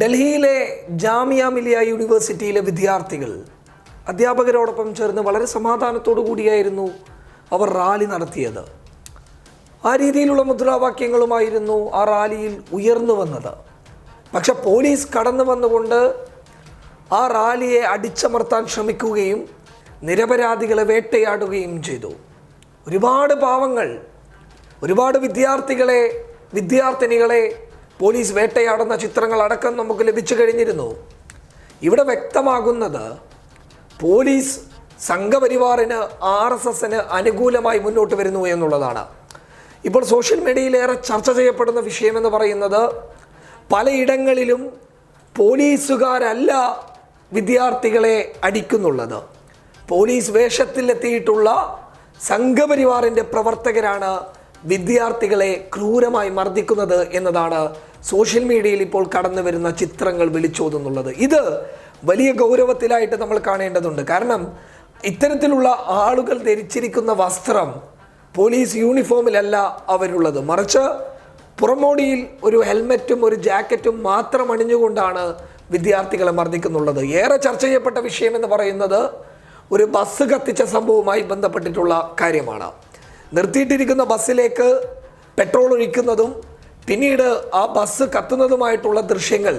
ഡൽഹിയിലെ ജാമിയ മിലിയ യൂണിവേഴ്സിറ്റിയിലെ വിദ്യാർത്ഥികൾ അധ്യാപകരോടൊപ്പം ചേർന്ന് വളരെ സമാധാനത്തോടു കൂടിയായിരുന്നു അവർ റാലി നടത്തിയത്. ആ രീതിയിലുള്ള മുദ്രാവാക്യങ്ങളുമായിരുന്നു ആ റാലിയിൽ ഉയർന്നു വന്നത്. പക്ഷെ പോലീസ് കടന്നു വന്നുകൊണ്ട് ആ റാലിയെ അടിച്ചമർത്താൻ ശ്രമിക്കുകയും നിരപരാധികളെ വേട്ടയാടുകയും ചെയ്തു. ഒരുപാട് പാവങ്ങൾ, ഒരുപാട് വിദ്യാർത്ഥിനികളെ പോലീസ് വേട്ടയാടുന്ന ചിത്രങ്ങളടക്കം നമുക്ക് ലഭിച്ചു കഴിഞ്ഞിരുന്നു. ഇവിടെ വ്യക്തമാകുന്നത് പോലീസ് സംഘപരിവാറിന് RSSന് അനുകൂലമായി മുന്നോട്ട് വരുന്നു എന്നുള്ളതാണ്. ഇപ്പോൾ സോഷ്യൽ മീഡിയയിലേറെ ചർച്ച ചെയ്യപ്പെടുന്ന വിഷയമെന്ന് പറയുന്നത് പലയിടങ്ങളിലും പോലീസുകാരല്ല വിദ്യാർത്ഥികളെ അടിക്കുന്നുള്ളത്. പോലീസ് വേഷത്തിലെത്തിയിട്ടുള്ള സംഘപരിവാറിൻ്റെ പ്രവർത്തകരാണ് വിദ്യാർത്ഥികളെ ക്രൂരമായി മർദ്ദിക്കുന്നത് എന്നതാണ് സോഷ്യൽ മീഡിയയിൽ ഇപ്പോൾ കടന്നു വരുന്ന ചിത്രങ്ങൾ വിളിച്ചോതുന്നുള്ളത്. ഇത് വലിയ ഗൗരവത്തിലായിട്ട് നമ്മൾ കാണേണ്ടതുണ്ട്. കാരണം ഇത്തരത്തിലുള്ള ആളുകൾ ധരിച്ചിരിക്കുന്ന വസ്ത്രം പോലീസ് യൂണിഫോമിലല്ല അവരുള്ളത്, മറിച്ച് പുറമോടിയിൽ ഒരു ഹെൽമെറ്റും ഒരു ജാക്കറ്റും മാത്രം അണിഞ്ഞുകൊണ്ടാണ് വിദ്യാർത്ഥികളെ മർദ്ദിക്കുന്നുള്ളത്. ഏറെ ചർച്ച ചെയ്യപ്പെട്ട വിഷയമെന്ന് പറയുന്നത് ഒരു ബസ് കത്തിച്ച സംഭവവുമായി ബന്ധപ്പെട്ടിട്ടുള്ള കാര്യമാണ്. നിർത്തിയിട്ടിരിക്കുന്ന ബസ്സിലേക്ക് പെട്രോൾ ഒഴിക്കുന്നതും പിന്നീട് ആ ബസ് കത്തുന്നതുമായിട്ടുള്ള ദൃശ്യങ്ങൾ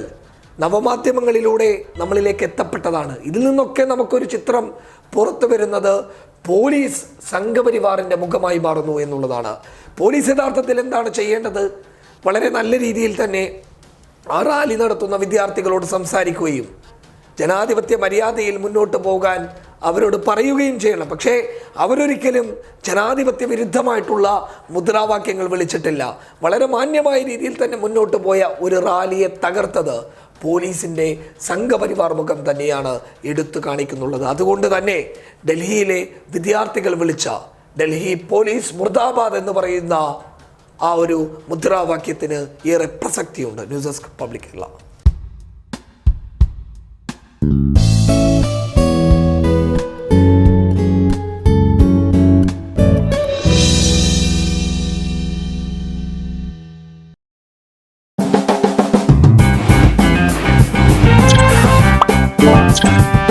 നവമാധ്യമങ്ങളിലൂടെ നമ്മളിലേക്ക് എത്തപ്പെട്ടതാണ്. ഇതിൽ നിന്നൊക്കെ നമുക്കൊരു ചിത്രം പുറത്തു വരുന്നത് പോലീസ് സംഘപരിവാറിൻ്റെ മുഖമായി മാറുന്നു എന്നുള്ളതാണ്. പോലീസ് യഥാർത്ഥത്തിൽ എന്താണ് ചെയ്യേണ്ടത്? വളരെ നല്ല രീതിയിൽ തന്നെ ആ റാലി നടത്തുന്ന വിദ്യാർത്ഥികളോട് സംസാരിക്കുകയും ജനാധിപത്യ മര്യാദയിൽ മുന്നോട്ട് പോകാൻ അവരോട് പറയുകയും ചെയ്യണം. പക്ഷേ അവരൊരിക്കലും ജനാധിപത്യ വിരുദ്ധമായിട്ടുള്ള മുദ്രാവാക്യങ്ങൾ വിളിച്ചിട്ടില്ല. വളരെ മാന്യമായ രീതിയിൽ തന്നെ മുന്നോട്ട് പോയ ഒരു റാലിയെ തകർത്തത് പോലീസിൻ്റെ സംഘപരിവാർ മുഖം തന്നെയാണ് എടുത്തു കാണിക്കുന്നുള്ളത്. അതുകൊണ്ട് തന്നെ ഡൽഹിയിലെ വിദ്യാർത്ഥികൾ വിളിച്ച ഡൽഹി പോലീസ് മുർദാബാദ് എന്ന് പറയുന്ന ആ ഒരു മുദ്രാവാക്യത്തിന് ഏറെ പ്രസക്തിയുണ്ട്. News desk public Kerala. Monster.